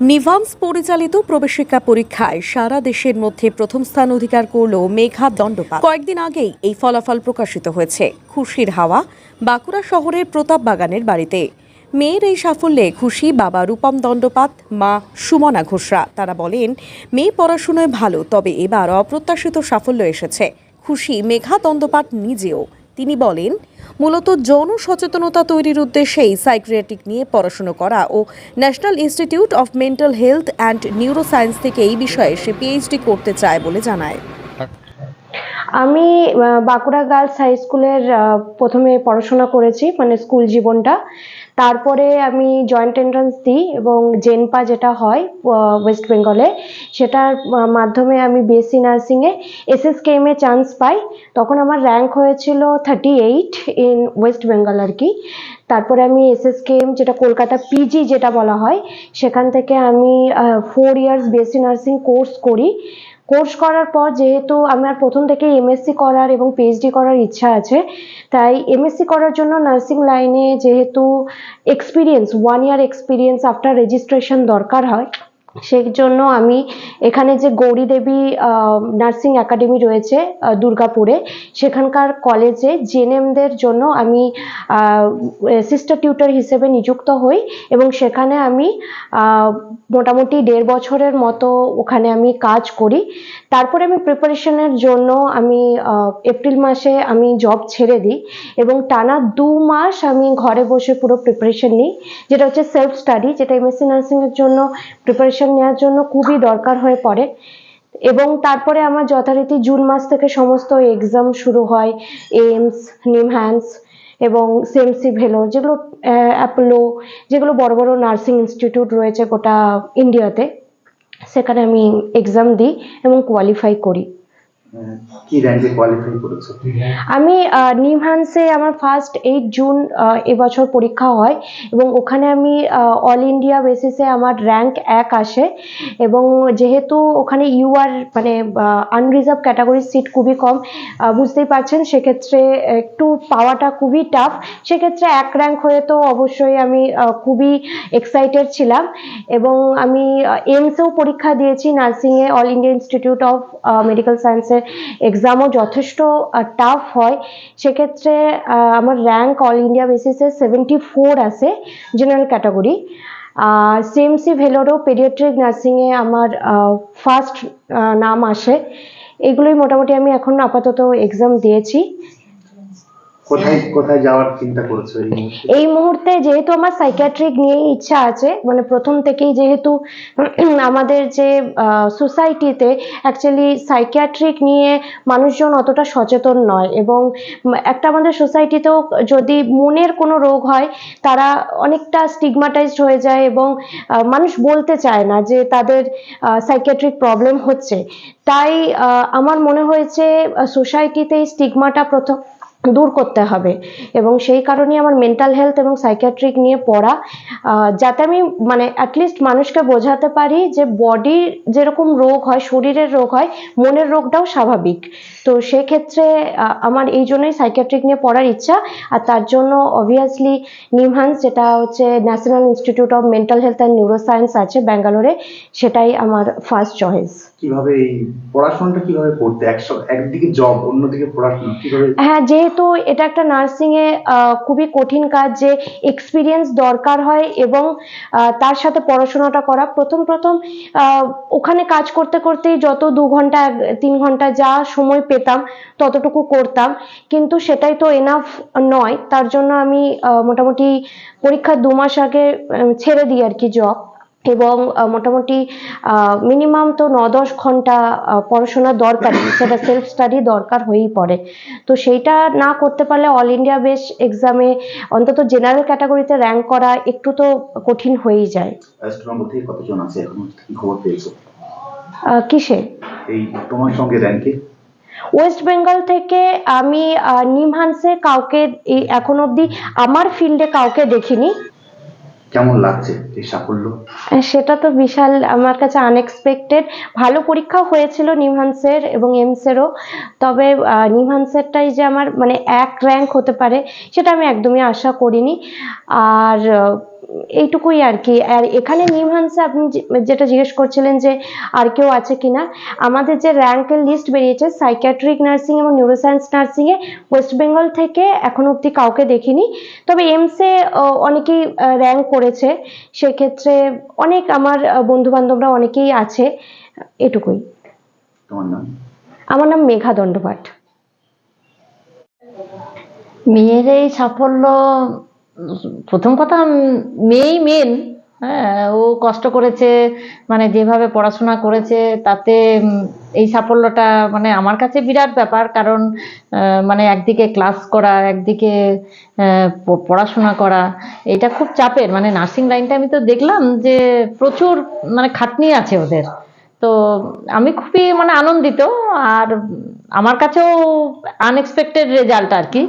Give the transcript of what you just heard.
নিভান্স পরিচালিত প্রবেশিকা পরীক্ষায় সারা দেশের মধ্যে প্রথম স্থান অধিকার করল মেঘা দণ্ডপাত। কয়েকদিন আগেই এই ফলাফল প্রকাশিত হয়েছে। খুশির হাওয়া বাঁকুড়া শহরের প্রতাপ বাগানের বাড়িতে। মেয়ের এই সাফল্যে খুশি বাবা রূপম দণ্ডপাত, মা সুমনা ঘোষরা। তারা বলেন, মেয়ে পড়াশোনায় ভালো, তবে এবার অপ্রত্যাশিত সাফল্য এসেছে। খুশি মেঘা দণ্ডপাত নিজেও। তিনি বলেন, মূলত যৌন সচেতনতা তৈরির উদ্দেশ্যেই সাইকিয়াট্রিক নিয়ে পড়াশোনা করা ও national institute of mental health and neuroscience থেকে এই বিষয়ে সে পিএইচডি করতে চায় বলে জানায়। আমি বাঁকুড়া গার্লস হাই স্কুলের প্রথমে পড়াশোনা করেছি, মানে স্কুল জীবনটা। তারপরে আমি জয়েন্ট এন্ট্রান্স দিই এবং জেনপা যেটা হয় ওয়েস্ট বেঙ্গলে, সেটার মাধ্যমে আমি বিএসসি নার্সিংয়ে এসএসকেএমে চান্স পাই। তখন আমার র্যাঙ্ক হয়েছিল 38 ইন ওয়েস্ট বেঙ্গল আর কি। তারপরে আমি এসএসকেএম, যেটা কলকাতা পিজি যেটা বলা হয়, সেখান থেকে আমি 4 ইয়ার্স বিএসসি নার্সিং কোর্স করি। কোর্স করার পর যেহেতু আমার প্রথম থেকেই এমএসসি করার এবং পিএইচডি করার ইচ্ছা আছে, তাই এমএসসি করার জন্য নার্সিং লাইনে যেহেতু experience 1 year experience after registration দরকার হয়, সেই জন্য আমি এখানে যে গৌরী দেবী নার্সিং একাডেমি রয়েছে দুর্গাপুরে, সেখানকার কলেজে জেএনএমদের জন্য আমি সিস্টার টিউটর হিসেবে নিযুক্ত হই এবং সেখানে আমি মোটামুটি 1.5 বছরের মতো ওখানে আমি কাজ করি। তারপরে আমি প্রিপারেশনের জন্য আমি এপ্রিল মাসে আমি জব ছেড়ে দিই এবং টানা 2 মাস আমি ঘরে বসে পুরো প্রিপারেশন নিই, যেটা হচ্ছে সেলফ স্টাডি, যেটা এমএসসি নার্সিংয়ের জন্য প্রিপারেশন নেওয়ার জন্য খুবই দরকার হয়ে পড়ে। এবং তারপরে আমার যথারীতি জুন মাস থেকে সমস্ত এক্সাম শুরু হয়, এইমস, নিমহ্যান্স এবং সিএমসি ভেলোর, যেগুলো অ্যাপোলো, যেগুলো বড় বড় নার্সিং ইনস্টিটিউট রয়েছে গোটা ইন্ডিয়াতে, সেখানে আমি এক্সাম দিই এবং কোয়ালিফাই করি। কি র্যাঙ্কে কোয়ালিফাই করেছো? আমি নিমহ্যান্সে আমার ফার্স্ট 8 জুন এবছর পরীক্ষা হয় এবং ওখানে আমি অল ইন্ডিয়া বেসিসে আমার র্যাঙ্ক 1 আসে। এবং যেহেতু ওখানে ইউআর মানে আনরিজার্ভ ক্যাটাগরির সিট খুবই কম, বুঝতেই পারছেন, সেক্ষেত্রে একটু পাওয়াটা খুবই টাফ। সেক্ষেত্রে 1 র্যাঙ্ক হয়ে তো অবশ্যই আমি খুবই এক্সাইটেড ছিলাম। এবং আমি এইমসেও পরীক্ষা দিয়েছি, নার্সিংয়ে all India institute of medical সায়েন্সের এক্সামও যথেষ্ট টাফ হয়। সেক্ষেত্রে আমার র্যাঙ্ক অল ইন্ডিয়া বেসিসে 74 আসে জেনারেল ক্যাটাগরি। আর সিএমসি ভেলোরও পেডিয়াট্রিক নার্সিংয়ে আমার ফার্স্ট নাম আসে। এগুলোই মোটামুটি আমি এখন আপাতত এক্সাম দিয়েছি। কোথায় যাওয়ার চিন্তা করেছো এই মুহূর্তে? যেহেতু আমার সাইকিয়াট্রিক নিয়েই ইচ্ছা আছে, মানে প্রথম থেকেই, যেহেতু আমাদের যে সোসাইটিতে অ্যাকচুয়ালি সাইকিয়াট্রিক নিয়ে মানুষজন অতটা সচেতন নয় এবং একটা আমাদের সোসাইটিতেও যদি মনের কোনো রোগ হয়, তারা অনেকটা স্টিগমাটাইজড হয়ে যায় এবং মানুষ বলতে চায় না যে তাদের সাইকিয়াট্রিক প্রবলেম হচ্ছে। তাই আমার মনে হয়েছে সোসাইটিতে এই স্টিগমাটা প্রথম দূর করতে হবে এবং সেই কারণেই আমার মেন্টাল হেলথ এবং সাইকিয়াট্রিক নিয়ে পড়া, যাতে আমি মানে অ্যাটলিস্ট মানুষকে বোঝাতে পারি যে বডির যেরকম রোগ হয়, শরীরের রোগ হয়, মনের রোগটাও স্বাভাবিক। তো সেক্ষেত্রে আমার এই জন্যই সাইকিয়াট্রিক নিয়ে পড়ার ইচ্ছা। আর তার জন্য অবভিয়াসলি নিমহ্যান্স, যেটা হচ্ছে national institute of mental health and neuroscience আছে ব্যাঙ্গালোরে, সেটাই আমার ফার্স্ট চয়েস। কিভাবে এই পড়াশোনাটা কিভাবে করতে, একদিকে জব অন্যদিকে পড়াশোনা কিভাবে? হ্যাঁ, যেহেতু এটা একটা নার্সিংয়ে খুবই কঠিন কাজ, যে এক্সপিরিয়েন্স দরকার হয় এবং তার সাথে পড়াশোনাটা করা। প্রথম ওখানে কাজ করতে করতেই যত 2 ঘন্টা 3 ঘন্টা যা সময় পেতাম ততটুকু করতাম, কিন্তু সেটাই তো এনাফ নয়। তার জন্য আমি মোটামুটি পরীক্ষার 2 মাস আগে ছেড়ে দিই আর কি জব, এবং মোটামুটি মিনিমাম তো 9-10 ঘন্টা পড়াশোনা দরকার, সেটা সেলফ স্টাডি দরকার হয়েই পড়ে। তো সেইটা না করতে পারলে অল ইন্ডিয়া বেস এক্সামে অন্তত জেনারেল ক্যাটাগরিতে র্যাঙ্ক করা একটু তো কঠিন হয়েই যায়। কতজন আছে এখন, কি খবর পেয়েছো? কিসে? এই তোমার সঙ্গে র্যাঙ্কে ওয়েস্ট বেঙ্গল থেকে আমি নিমহ্যান্সে কাউকে এখন অবধি আমার ফিল্ডে কাউকে দেখিনি। কেমন লাগছে এই সাফল্য? সেটা তো বিশাল, আমার কাছে আনএক্সপেক্টেড। ভালো পরীক্ষা হয়েছিল নিমহ্যান্সের এবং এইমসেরও, তবে নিমহ্যান্সেরটাই যে আমার মানে 1 র্যাঙ্ক হতে পারে সেটা আমি একদমই আশা করিনি। আর এইটুকুই আর কি। আর এখানে নিমহান্সে আপনি যেটা জিজ্ঞেস করছিলেন যে আর কেউ আছে কিনা, আমাদের যে র্যাঙ্কের লিস্ট বেরিয়েছে সাইকিয়াট্রিক নার্সিং এবং নিউরোসায়েন্স নার্সিংয়ে ওয়েস্ট বেঙ্গল থেকে এখনো অবধি কাউকে দেখিনি। তবে এমসে অনেকেই র্যাঙ্ক করেছে, সেক্ষেত্রে অনেক আমার বন্ধু বান্ধবরা অনেকেই আছে, এটুকুই। তোমার নাম? আমার নাম মেঘা দণ্ডপাঠ। মেয়ের এই সাফল্য, প্রথম কথা মেয়েই মেন। হ্যাঁ, ও কষ্ট করেছে, মানে যেভাবে পড়াশোনা করেছে তাতে এই সাফল্যটা মানে আমার কাছে বিরাট ব্যাপার। কারণ মানে একদিকে ক্লাস করা, একদিকে পড়াশোনা করা, এটা খুব চাপের। মানে নার্সিং লাইনটা আমি তো দেখলাম যে প্রচুর মানে খাটনি আছে ওদের। তো আমি খুবই মানে আনন্দিত, আর আমার কাছেও আনএক্সপেক্টেড রেজাল্ট আর কি।